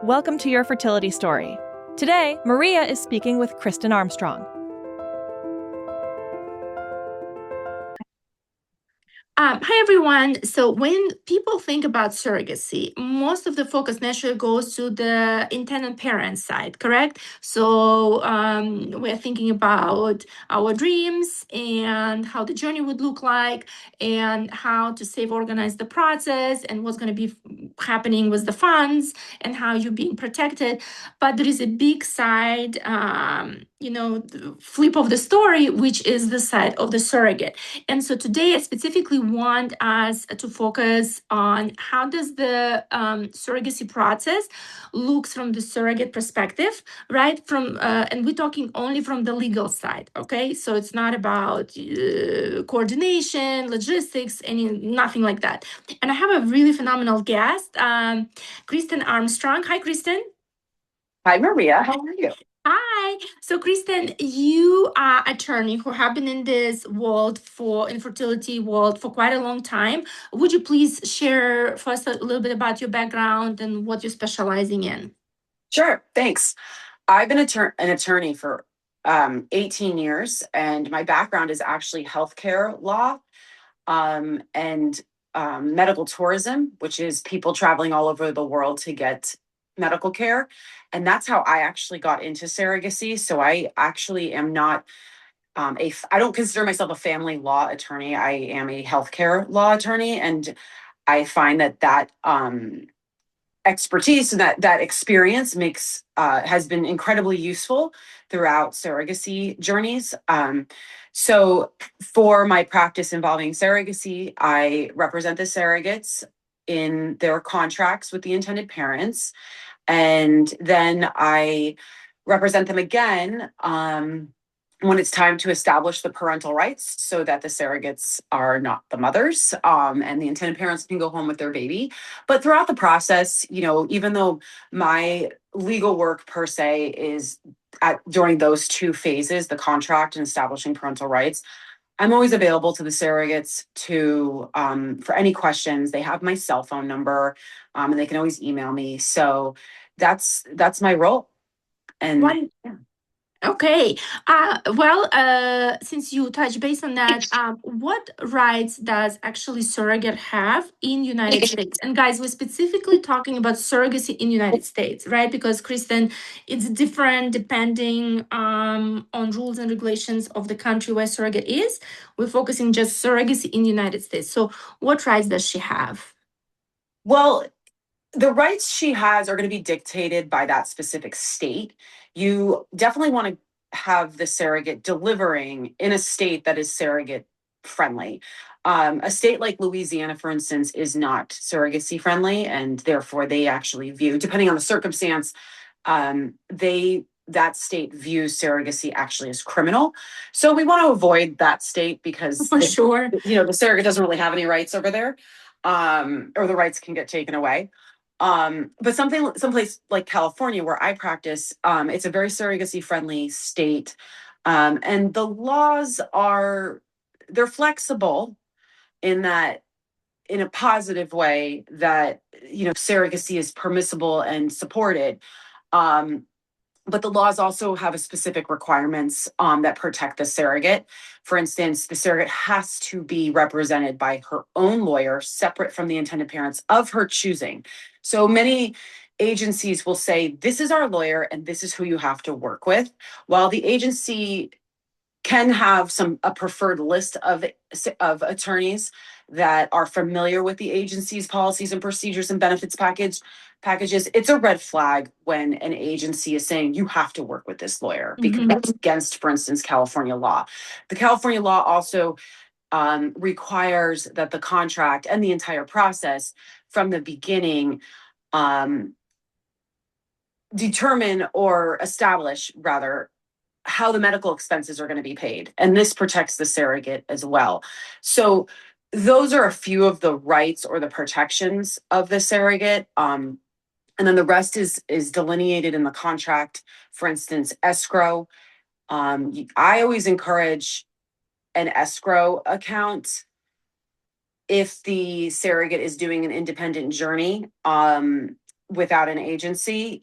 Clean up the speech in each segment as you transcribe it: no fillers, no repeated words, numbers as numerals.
Welcome to Your Fertility Story. Today, Maria is speaking with Kristen Armstrong. Hi, everyone. So when people think about surrogacy, most of the focus naturally goes to the intended parent side, correct? So we're thinking about our dreams and how the journey would look like and how to save, organize the process and what's going to be happening with the funds and how you're being protected. But there is a big side, the flip of the story, which is the side of the surrogate. And so today I specifically want us to focus on how does the surrogacy process looks from the surrogate perspective, right? And we're talking only from the legal side, okay? So it's not about coordination, logistics, nothing like that. And I have a really phenomenal guest, Kristen Armstrong. Hi, Kristen. Hi, Maria. How are you? Hi. So, Kristen, you are an attorney who have been in this world infertility world for quite a long time. Would you please share first a little bit about your background and what you're specializing in? Sure. Thanks. I've been an attorney for 18 years, and my background is actually healthcare law and medical tourism, which is people traveling all over the world to get medical care. And that's how I actually got into surrogacy. So I actually am not I don't consider myself a family law attorney. I am a healthcare law attorney, and I find that expertise and that experience has been incredibly useful throughout surrogacy journeys. So for my practice involving surrogacy, I represent the surrogates in their contracts with the intended parents, and then I represent them again when it's time to establish the parental rights so that the surrogates are not the mothers, and the intended parents can go home with their baby. But throughout the process, even though my legal work per se is during those two phases, the contract and establishing parental rights, I'm always available to the surrogates for any questions. They have my cell phone number, and they can always email me. So that's my role. And yeah. Okay. Since you touch base on that, what rights does actually surrogate have in United States? And guys, we're specifically talking about surrogacy in United States, right? Because Kristen, it's different depending on rules and regulations of the country where surrogate is. We're focusing just surrogacy in United States. So what rights does she have? Well, the rights she has are going to be dictated by that specific state. You definitely want to have the surrogate delivering in a state that is surrogate friendly. A state like Louisiana, for instance, is not surrogacy friendly, and therefore they actually view, depending on the circumstance, that state views surrogacy actually as criminal. So we want to avoid that state because For sure. the surrogate doesn't really have any rights over there, or the rights can get taken away. But someplace like California where I practice, it's a very surrogacy friendly state. And the laws they're flexible in a positive way that, surrogacy is permissible and supported. But the laws also have a specific requirements that protect the surrogate. For instance, the surrogate has to be represented by her own lawyer, separate from the intended parents of her choosing. So many agencies will say, this is our lawyer and this is who you have to work with. While the agency can have a preferred list of attorneys that are familiar with the agency's policies and procedures and benefits packages, it's a red flag when an agency is saying you have to work with this lawyer, because that's against, for instance, California law. The California law also requires that the contract and the entire process from the beginning determine or establish, rather, how the medical expenses are going to be paid. And this protects the surrogate as well. So those are a few of the rights or the protections of the surrogate. And then the rest is delineated in the contract. For instance, escrow. I always encourage an escrow account if the surrogate is doing an independent journey. without an agency,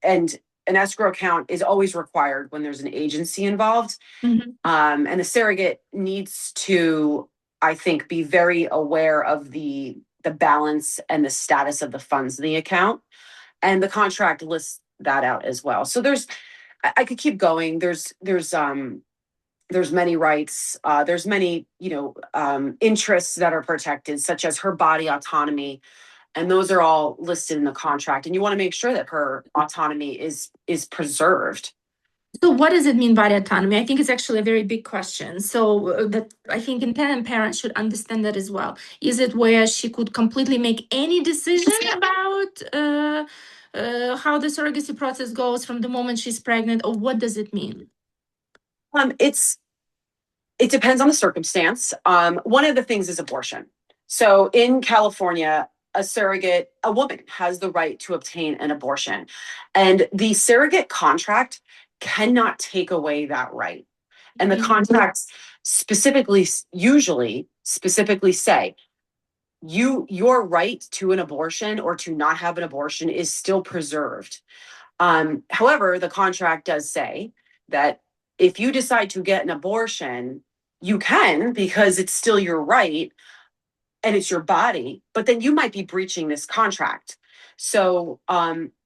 and an escrow account is always required when there's an agency involved. And the surrogate needs to, I think, be very aware of the balance and the status of the funds in the account. And the contract lists that out as well. So I could keep going. There's many rights. There's many, interests that are protected, such as her body autonomy. And those are all listed in the contract. And you want to make sure that her autonomy is preserved. So what does it mean by autonomy? I think it's actually a very big question. So that I think intended parents should understand that as well. Is it where she could completely make any decision about how the surrogacy process goes from the moment she's pregnant, or what does it mean? It depends on the circumstance. One of the things is abortion. So in California, a woman has the right to obtain an abortion, and the surrogate contract cannot take away that right. And the contracts usually specifically say your right to an abortion or to not have an abortion is still preserved. However, the contract does say that if you decide to get an abortion, you can, because it's still your right and it's your body, but then you might be breaching this contract. So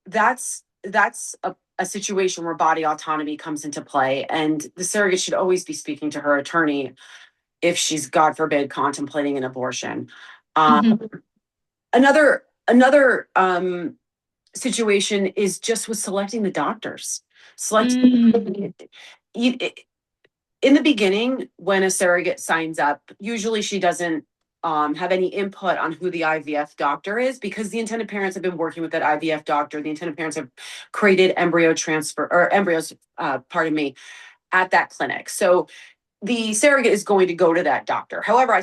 that's a situation where body autonomy comes into play, and the surrogate should always be speaking to her attorney if she's, God forbid, contemplating an abortion. Another situation is just with selecting the doctors. In the beginning, when a surrogate signs up, usually she doesn't have any input on who the IVF doctor is, because the intended parents have been working with that IVF doctor. The intended parents have created embryos, at that clinic. So the surrogate is going to go to that doctor. However,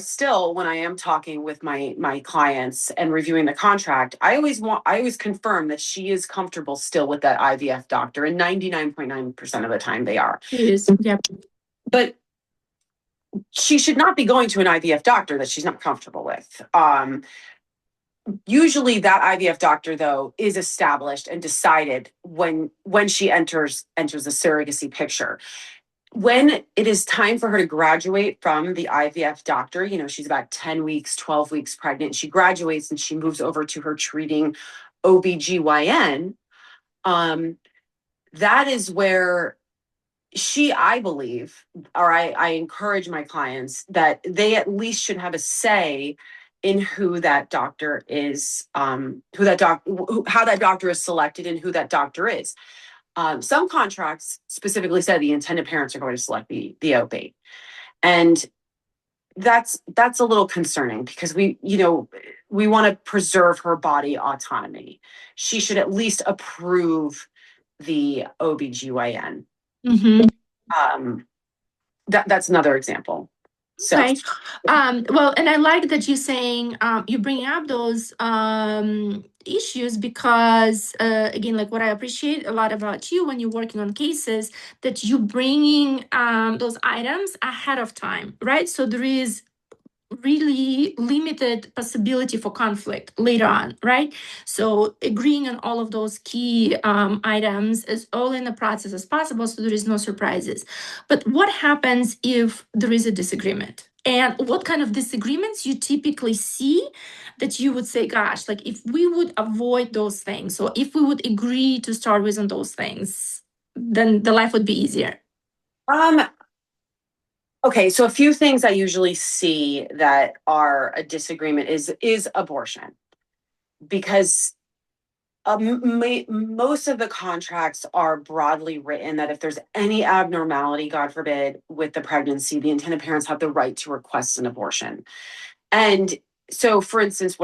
when I am talking with my clients and reviewing the contract, I always confirm that she is comfortable still with that IVF doctor, and 99.9% of the time they are. Yes. Yep. But she should not be going to an IVF doctor that she's not comfortable with. Usually that IVF doctor, though, is established and decided when she enters the surrogacy picture. When it is time for her to graduate from the IVF doctor, she's about 10 weeks, 12 weeks pregnant. She graduates and she moves over to her treating OBGYN. That is where I believe, or I encourage my clients that they at least should have a say in who that doctor is, how that doctor is selected and who that doctor is. Some contracts specifically say the intended parents are going to select the OB. And that's a little concerning, because we want to preserve her body autonomy. She should at least approve the OBGYN. That's another example. So. Okay. Well, and I like that you're saying you bring up those issues, because again, like what I appreciate a lot about you when you're working on cases, that you bringing those items ahead of time, right? So there is really limited possibility for conflict later on, right? So agreeing on all of those key items is all in the process as possible, so there is no surprises. But what happens if there is a disagreement? And what kind of disagreements you typically see that you would say, gosh, like if we would avoid those things, or if we would agree to start with on those things, then the life would be easier? Okay, so a few things I usually see that are a disagreement is abortion, because most of the contracts are broadly written that if there's any abnormality, God forbid, with the pregnancy, the intended parents have the right to request an abortion. And so, for instance,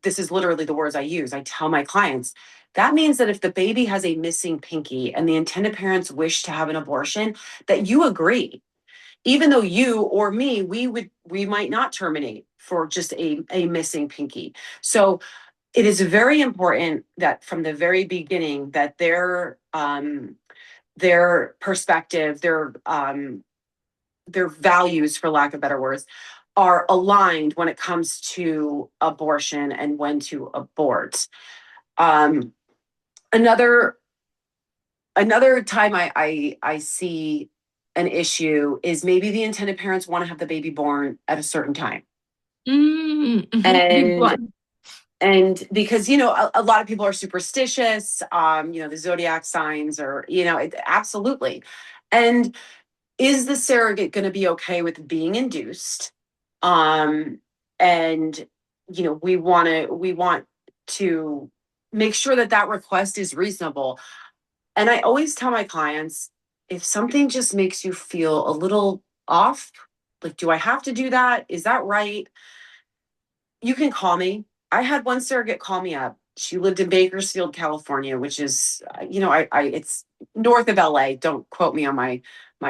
this is literally the words I use. I tell my clients, that means that if the baby has a missing pinky and the intended parents wish to have an abortion, that you agree. Even though you or me, we might not terminate for just a missing pinky. So it is very important that from the very beginning that their perspective, their values, for lack of better words, are aligned when it comes to abortion and when to abort. Another time I see an issue is maybe the intended parents want to have the baby born at a certain time. Big one. And because, a lot of people are superstitious, the zodiac signs or, absolutely. And is the surrogate going to be okay with being induced? And, we want to make sure that request is reasonable. And I always tell my clients, if something just makes you feel a little off, like, do I have to do that? Is that right? You can call me. I had one surrogate call me up. She lived in Bakersfield, California, which is, it's north of LA. Don't quote me on my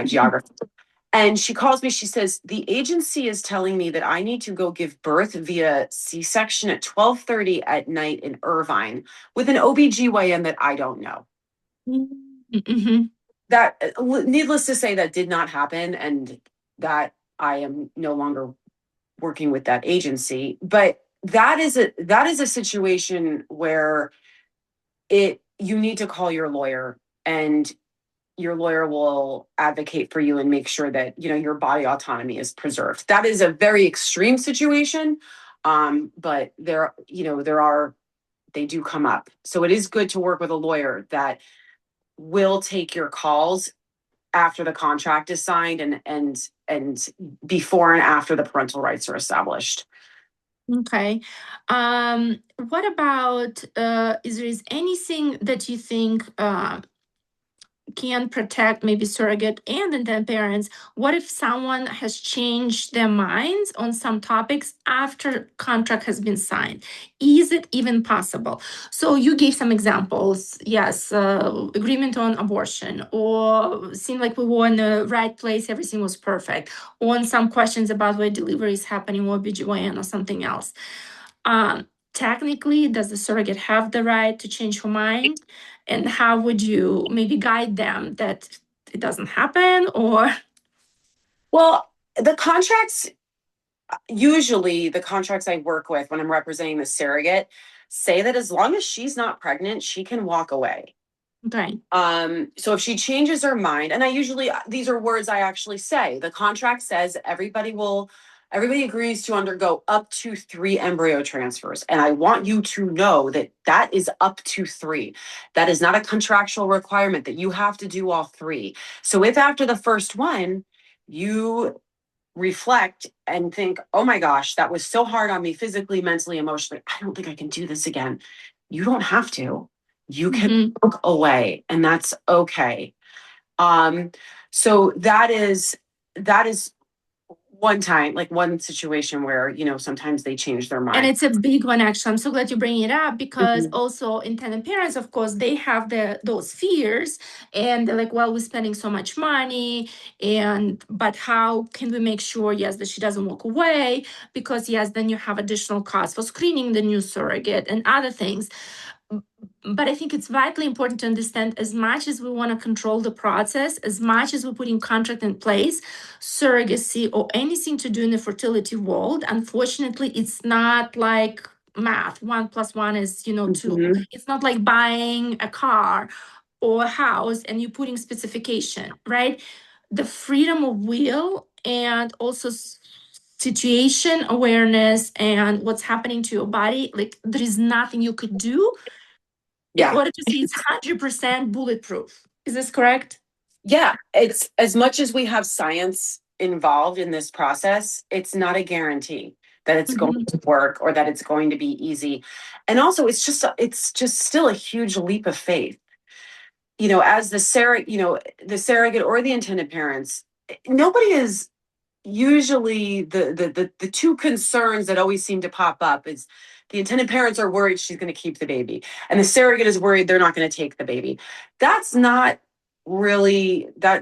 geography. And she calls me. She says, the agency is telling me that I need to go give birth via C-section at 12:30 at night in Irvine with an OBGYN that I don't know. That, needless to say, that did not happen, and that I am no longer working with that agency. But that is a situation where you need to call your lawyer, and your lawyer will advocate for you and make sure that your body autonomy is preserved. That is a very extreme situation, but they do come up. So it is good to work with a lawyer that will take your calls after the contract is signed and before and after the parental rights are established. Okay. What about is there anything that you think can protect maybe surrogate and intended parents? What if someone has changed their minds on some topics after contract has been signed? Is it even possible? So you gave some examples. Yes, agreement on abortion, or seemed like we were in the right place, everything was perfect. On some questions about where delivery is happening, or BGYN or something else. Technically, does the surrogate have the right to change her mind? And how would you maybe guide them that it doesn't happen? Or Well, usually the contracts I work with when I'm representing the surrogate say that as long as she's not pregnant, she can walk away. okay. So if she changes her mind, and these are words I actually say, the contract says everybody agrees to undergo up to 3 embryo transfers. And I want you to know that is up to 3. That is not a contractual requirement that you have to do all 3. So if after the first one, you reflect and think, oh my gosh, that was so hard on me physically, mentally, emotionally, I don't think I can do this again. You don't have to. You can walk away, and that's okay. So that is one situation where sometimes they change their mind. And it's a big one, actually. I'm so glad you bring it up, because also intended parents, of course, they have those fears, and they're like, well, we're spending so much money, but how can we make sure, yes, that she doesn't walk away? Because yes, then you have additional costs for screening the new surrogate and other things. But I think it's vitally important to understand, as much as we want to control the process, as much as we're putting contract in place, surrogacy or anything to do in the fertility world, unfortunately, it's not like math. 1 + 1 is, 2. It's not like buying a car or a house and you're putting specification, right? The freedom of will and also situation awareness and what's happening to your body, like there is nothing you could do in order to see it's 100% bulletproof. Is this correct? Yeah, it's as much as we have science involved in this process, it's not a guarantee that it's going to work or that it's going to be easy. And also it's just still a huge leap of faith. As the surrogate or the intended parents, nobody is usually the two concerns that always seem to pop up is the intended parents are worried she's going to keep the baby, and the surrogate is worried they're not going to take the baby. That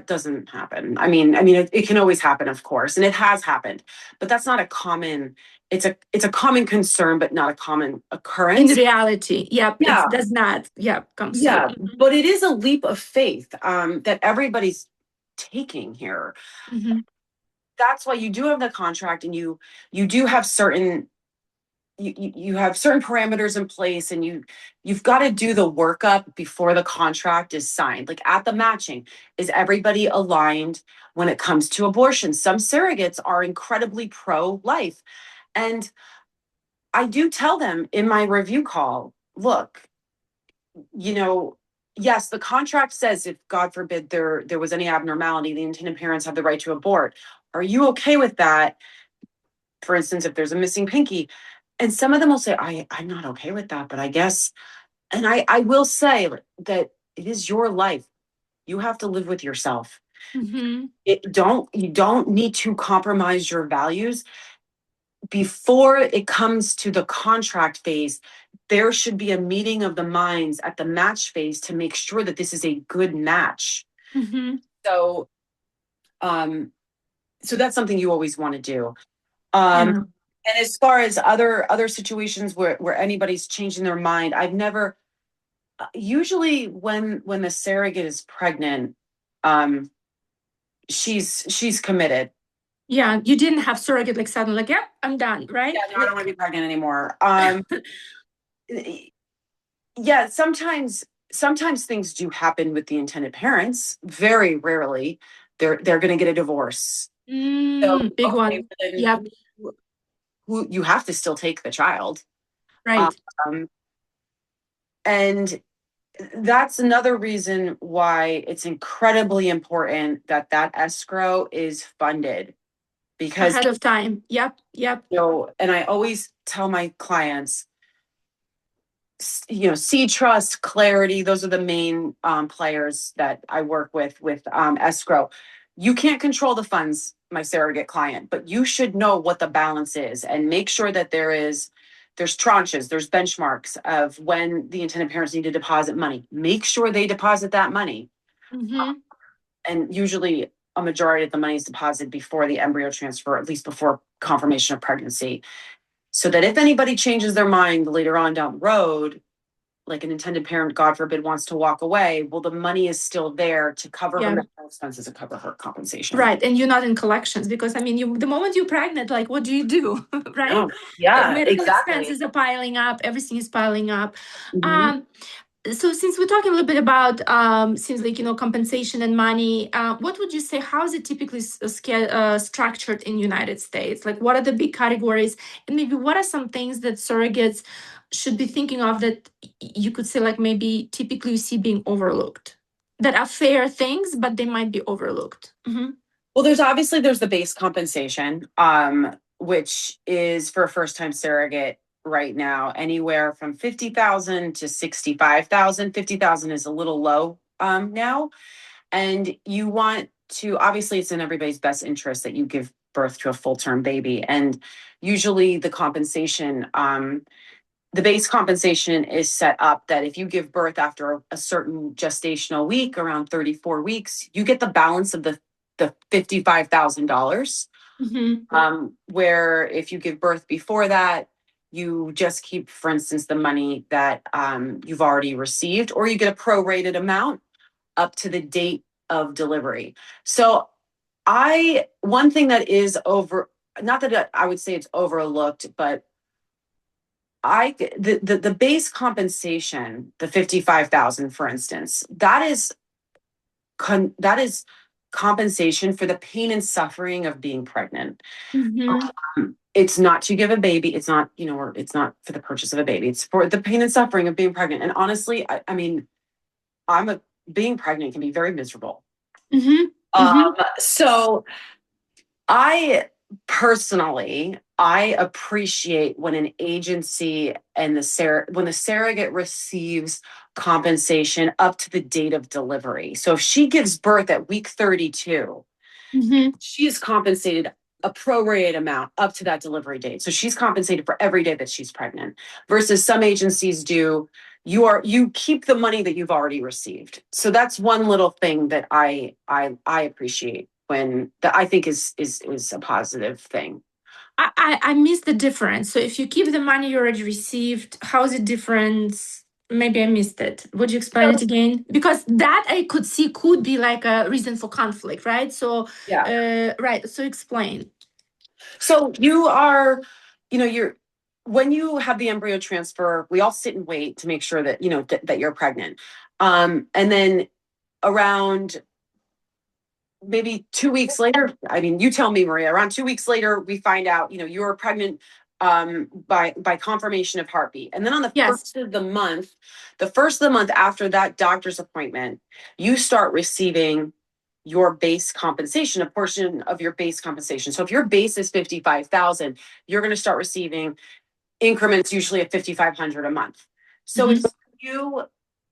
doesn't happen. I mean, it can always happen, of course, and it has happened, but that's not a common. It's a common concern, but not a common occurrence. In reality, it does not. Come through. But it is a leap of faith that everybody's taking here. That's why you do have the contract, and you do have certain you have certain parameters in place, and you've got to do the workup before the contract is signed. Like at the matching, is everybody aligned when it comes to abortion? Some surrogates are incredibly pro-life, and I do tell them in my review call, look, yes, the contract says if God forbid there was any abnormality, the intended parents have the right to abort. Are you okay with that? For instance, if there's a missing pinky. And some of them will say, I'm not okay with that, but I guess, and I will say that it is your life. You have to live with yourself. Mm-hmm. You don't need to compromise your values. Before it comes to the contract phase, there should be a meeting of the minds at the match phase to make sure that this is a good match. Mm-hmm. So, so that's something you always want to do. Yeah. And as far as other situations where anybody's changing their mind, I've never. Usually, when the surrogate is pregnant, she's committed. Yeah, you didn't have surrogate like suddenly, like, yeah, I'm done, right? Yeah, no, I don't want to be pregnant anymore. Yeah, sometimes things do happen with the intended parents. Very rarely, they're going to get a divorce. So, Big okay, one. then Yeah. who you have to still take the child, Right. And that's another reason why it's incredibly important that escrow is funded, because Ahead of time. Yep. and I always tell my clients, see trust, clarity, those are the main players that I work with escrow. You can't control the funds, my surrogate client, but you should know what the balance is and make sure that there's tranches, there's benchmarks of when the intended parents need to deposit money. Make sure they deposit that money. Mm-hmm. And usually a majority of the money is deposited before the embryo transfer, at least before confirmation of pregnancy, so that if anybody changes their mind later on down the road, like an intended parent, God forbid, wants to walk away, well, the money is still there to cover her medical expenses and cover her compensation. Right. And you're not in collections because, I mean, the moment you're pregnant, like, what do you do? Right? No. Yeah, medical exactly. expenses are piling up. Everything is piling up. Mm-hmm. So since we're talking a little bit about seems like compensation and money, what would you say, how is it typically structured in United States? Like, what are the big categories, and maybe what are some things that surrogates should be thinking of that you could say, like, maybe typically you see being overlooked, that are fair things but they might be overlooked? Mm-hmm. Well, there's the base compensation, which is for a first-time surrogate right now anywhere from $50,000 to $65,000. $50,000 is a little low now, and you want to, obviously it's in everybody's best interest that you give birth to a full-term baby, and usually the compensation, the base compensation is set up that if you give birth after a certain gestational week, around 34 weeks, you get the balance of the $55,000. Mm-hmm. Where if you give birth before that, you just keep, for instance, the money that you've already received, or you get a prorated amount up to the date of delivery. So one thing that is not that I would say it's overlooked, but the base compensation, the $55,000, for instance, that is compensation for the pain and suffering of being pregnant. Mm-hmm. It's not to give a baby. It's not, or it's not for the purchase of a baby. It's for the pain and suffering of being pregnant. And honestly, I mean, being pregnant can be very miserable. Mm-hmm. Mm-hmm. So I personally, I appreciate when an agency and when the surrogate receives compensation up to the date of delivery. So if she gives birth at week 32, Mm-hmm. she is compensated a prorated amount up to that delivery date. So she's compensated for every day that she's pregnant, versus some agencies do. You keep the money that you've already received. So that's one little thing that I appreciate, that I think is a positive thing. I missed the difference. So if you keep the money you already received, how is it different? Maybe I missed it. Would you explain it again? Because that I could see could be like a reason for conflict, right? So yeah, right. So explain. So you are, you're when you have the embryo transfer, we all sit and wait to make sure that, that you're pregnant. And then around maybe 2 weeks later, I mean, you tell me, Maria, around 2 weeks later, we find out, you're pregnant by confirmation of heartbeat. And then on the first of the month after that doctor's appointment, you start receiving your base compensation, a portion of your base compensation. So if your base is 55,000, you're going to start receiving increments, usually of 5,500 a month. So if you,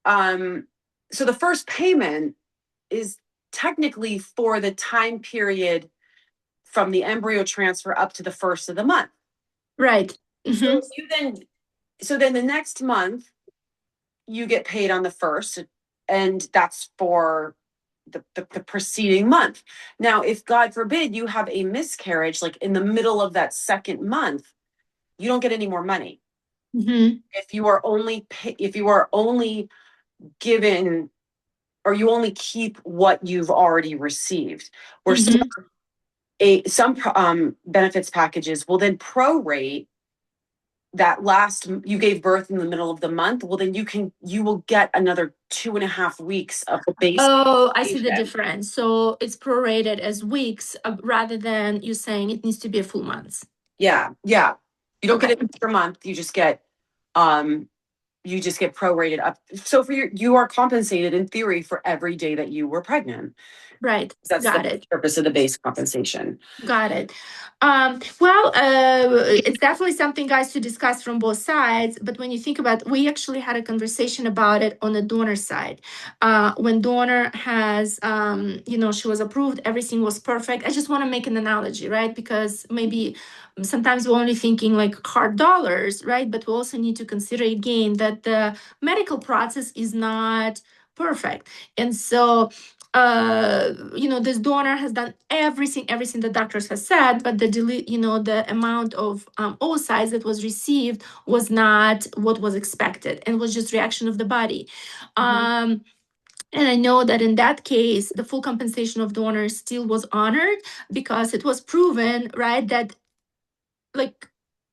so the first payment is technically for the time period from the embryo transfer up to the first of the month. Right. So then the next month you get paid on the first, and that's for the preceding month. Now, if God forbid you have a miscarriage, like in the middle of that second month, you don't get any more money. If you are only given, or you only keep what you've already received, or some benefits packages will then prorate that you gave birth in the middle of the month. Well, then you will get another 2.5 weeks of the base. Oh, I see the difference. So it's prorated as weeks rather than you saying it needs to be a full month. Yeah. You don't get an extra month. You just get prorated up. So you are compensated in theory for every day that you were pregnant. Right. That's the purpose of the base compensation. Got it. It's definitely something, guys, to discuss from both sides. But when you think about, we actually had a conversation about it on the donor side. When donor has, she was approved, everything was perfect. I just want to make an analogy, right? Because maybe sometimes we're only thinking like hard dollars, right? But we also need to consider again that the medical process is not perfect. And so this donor has done everything the doctors have said, but the amount of oocytes that was received was not what was expected, and was just reaction of the body. And I know that in that case, the full compensation of donors still was honored because it was proven, right, that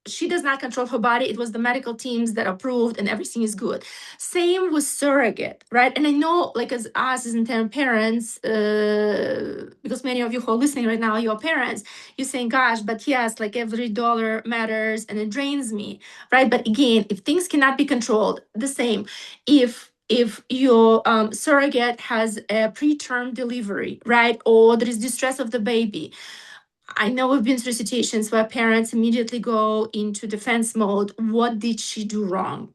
she does not control her body. It was the medical teams that approved, and everything is good. Same with surrogate, right? And I know, as us as intern parents, because many of you who are listening right now, you're parents, you're saying, gosh, but yes, every dollar matters and it drains me, right? But again, if things cannot be controlled, the same. If your surrogate has a preterm delivery, right? Or there is distress of the baby, I know we've been through situations where parents immediately go into defense mode. What did she do wrong?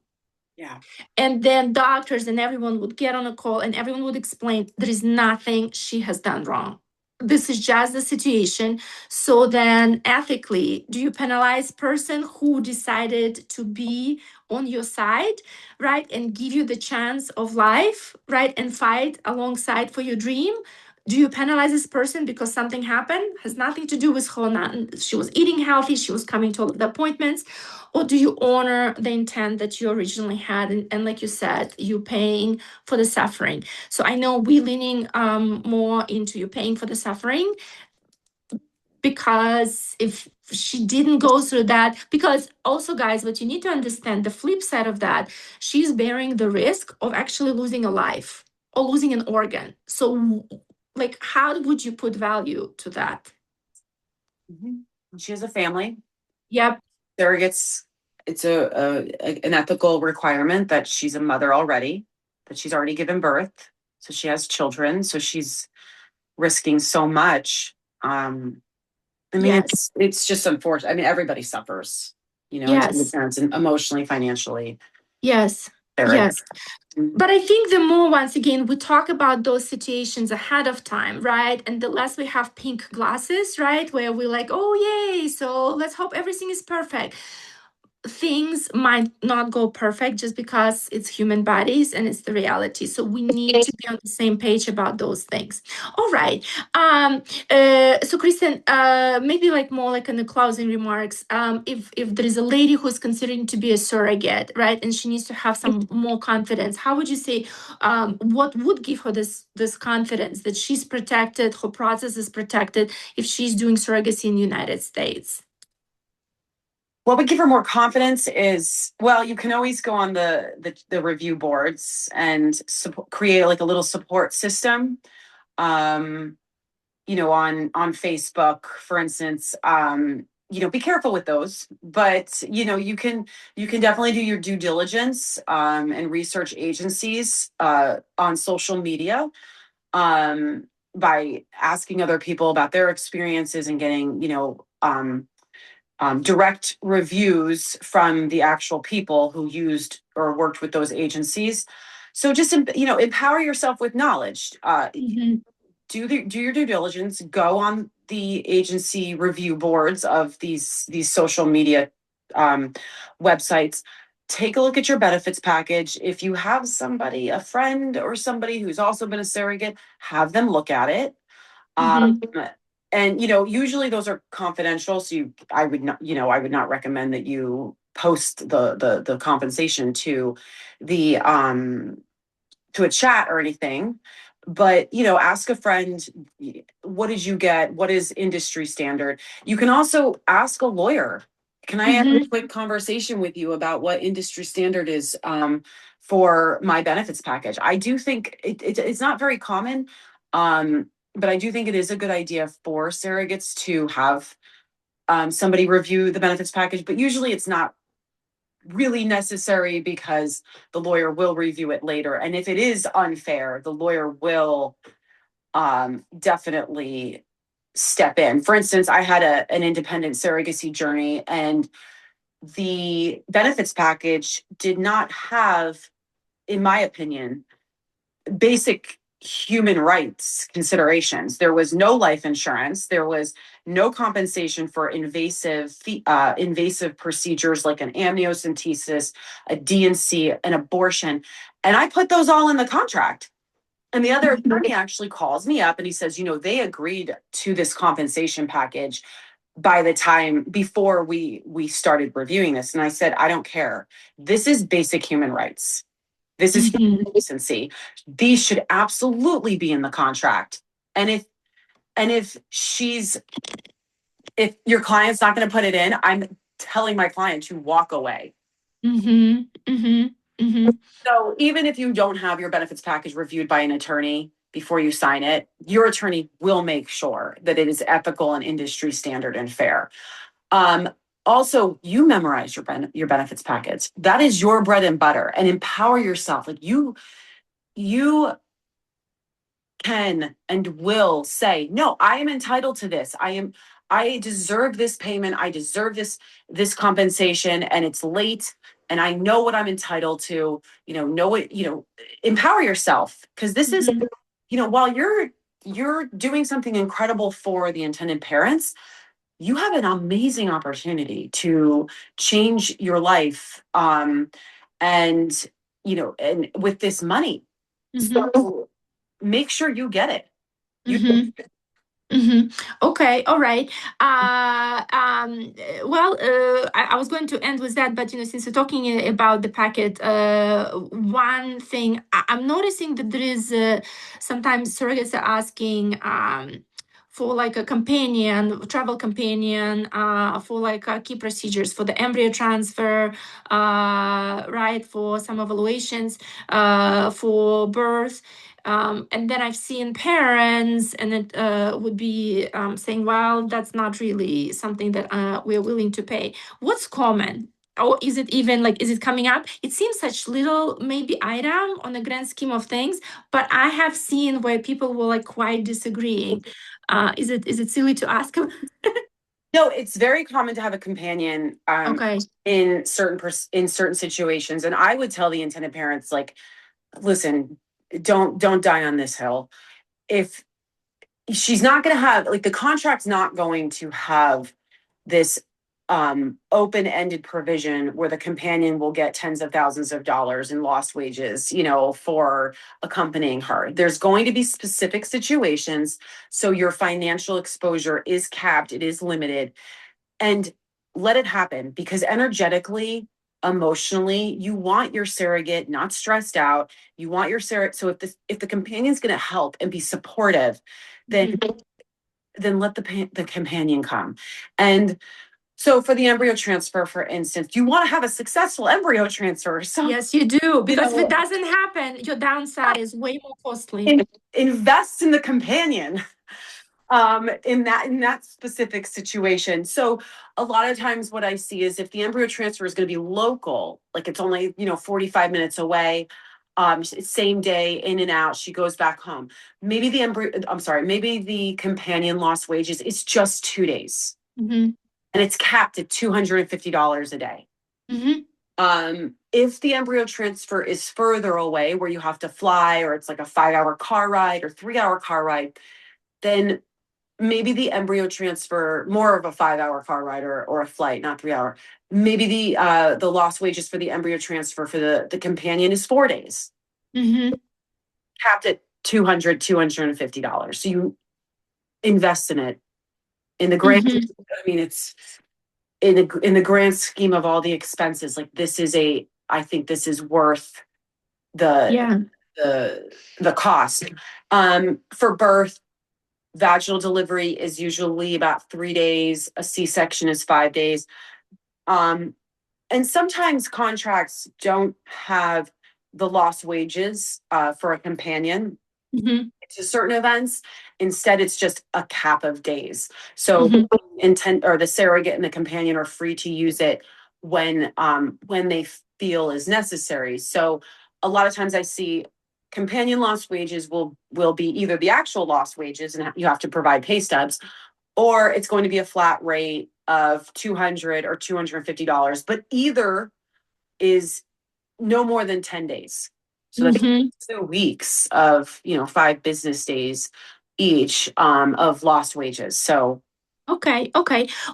Yeah. And then doctors and everyone would get on a call and everyone would explain there is nothing she has done wrong. This is just the situation. So then ethically, do you penalize person who decided to be on your side, right? And give you the chance of life, right? And fight alongside for your dream? Do you penalize this person because something happened? Has nothing to do with her. She was eating healthy. She was coming to all the appointments. Or do you honor the intent that you originally had? And like you said, you paying for the suffering. So I know we're leaning more into you paying for the suffering, because if she didn't go through that, because also, guys, what you need to understand, the flip side of that, she's bearing the risk of actually losing a life or losing an organ. So how would you put value to that? She has a family. Yep. Surrogates, it's an ethical requirement that she's a mother already, that she's already given birth, so she has children, so she's risking so much. It's just unfortunate. I mean, everybody suffers, parents, and emotionally, financially. Yes. But I think the more, once again, we talk about those situations ahead of time, right? And the less we have pink glasses, right? Where we're like, oh, yay, so let's hope everything is perfect. Things might not go perfect just because it's human bodies and it's the reality. So we need to be on the same page about those things. All right. So Kristen, maybe more in the closing remarks, if there is a lady who's considering to be a surrogate, right, and she needs to have some more confidence, how would you say, what would give her this confidence that she's protected, her process is protected if she's doing surrogacy in the United States? What would give her more confidence is, well, you can always go on the review boards and create like a little support system. On Facebook, for instance. Be careful with those, but you can definitely do your due diligence and research agencies on social media by asking other people about their experiences and getting direct reviews from the actual people who used or worked with those agencies. So just empower yourself with knowledge. Mm-hmm. Do your due diligence. Go on the agency review boards of these social media websites. Take a look at your benefits package. If you have a friend or somebody who's also been a surrogate, have them look at it. And usually those are confidential, so I would not recommend that you post the compensation to the to a chat or anything. But ask a friend, what did you get? What is industry standard? You can also ask a lawyer. Can I have a quick conversation with you about what industry standard is for my benefits package? I do think it's not very common, but I do think it is a good idea for surrogates to have somebody review the benefits package. But usually it's not really necessary because the lawyer will review it later. And if it is unfair, the lawyer will definitely step in. For instance, I had an independent surrogacy journey, and the benefits package did not have, in my opinion, basic human rights considerations. There was no life insurance. There was no compensation for invasive procedures like an amniocentesis, a D&C, an abortion. And I put those all in the contract. And the other attorney actually calls me up and he says, they agreed to this compensation package by the time before we started reviewing this. And I said, I don't care. This is basic human rights. This is decency. These should absolutely be in the contract. And if your client's not going to put it in, I'm telling my client to walk away. So even if you don't have your benefits package reviewed by an attorney before you sign it, your attorney will make sure that it is ethical and industry standard and fair. Also, you memorize your benefits package. That is your bread and butter, and empower yourself. Like you can and will say, no, I am entitled to this. I deserve this payment. I deserve this compensation, and it's late, and I know what I'm entitled to. Empower yourself, because this is, while you're doing something incredible for the intended parents, you have an amazing opportunity to change your life. And with this money. So make sure you get it. Okay, all right. I was going to end with that, but since you're talking about the packet, one thing I'm noticing that there is sometimes surrogates are asking for like a travel companion, for like key procedures for the embryo transfer, right, for some evaluations, for birth. And then I've seen parents, and it would be saying, well, that's not really something that we're willing to pay. What's common? Or is it even is it coming up? It seems such little maybe item on the grand scheme of things, but I have seen where people were quite disagreeing. Is it silly to ask them? No, it's very common to have a companion Okay. in certain situations. And I would tell the intended parents, listen, don't die on this hill. If she's not going to have, the contract's not going to have this open-ended provision where the companion will get tens of thousands of dollars in lost wages, for accompanying her. There's going to be specific situations. So your financial exposure is capped. It is limited. And let it happen, because energetically, emotionally, you want your surrogate not stressed out. You want your surrogate. So if the companion's going to help and be supportive, then let the companion come. And So for the embryo transfer, for instance, you want to have a successful embryo transfer. So Yes, you do. Because if it doesn't happen, your downside is way more costly. Invest in the companion in that specific situation. So a lot of times what I see is if the embryo transfer is going to be local, like it's only 45 minutes away, same day, in and out, she goes back home. Maybe the companion lost wages is just 2 days. Mm-hmm. And it's capped at $250 a day. Mm-hmm. If the embryo transfer is further away where you have to fly, or it's like a 5-hour car ride or 3-hour car ride, then maybe the embryo transfer, more of a 5-hour car ride or a flight, not 3-hour. Maybe the lost wages for the embryo transfer for the companion is 4 days. Mm-hmm. Capped at $250. So you invest in it. In the grand, I mean, it's in the grand scheme of all the expenses, like I think this is worth the cost. For birth, vaginal delivery is usually about 3 days. A C-section is 5 days. And sometimes contracts don't have the lost wages for a companion to certain events. Instead, it's just a cap of days. So the surrogate and the companion are free to use it when they feel is necessary. So a lot of times I see companion lost wages will be either the actual lost wages and you have to provide pay stubs, or it's going to be a flat rate of $200 or $250. But either is no more than 10 days. So that's 2 weeks of 5 business days each of lost wages. So Okay.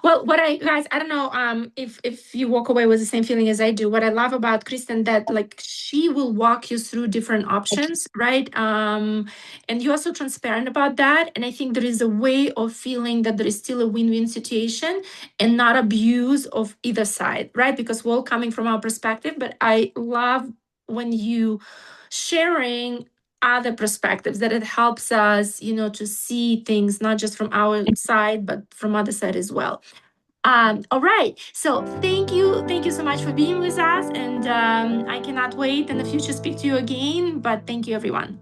Well, guys, I don't know if you walk away with the same feeling as I do. What I love about Kristen, that like she will walk you through different options, right? And you're also transparent about that. And I think there is a way of feeling that there is still a win-win situation and not abuse of either side, right? Because we're all coming from our perspective, but I love when you sharing other perspectives, that it helps us to see things not just from our side but from other side as well. All right, so thank you so much for being with us, and I cannot wait in the future speak to you again, but thank you everyone.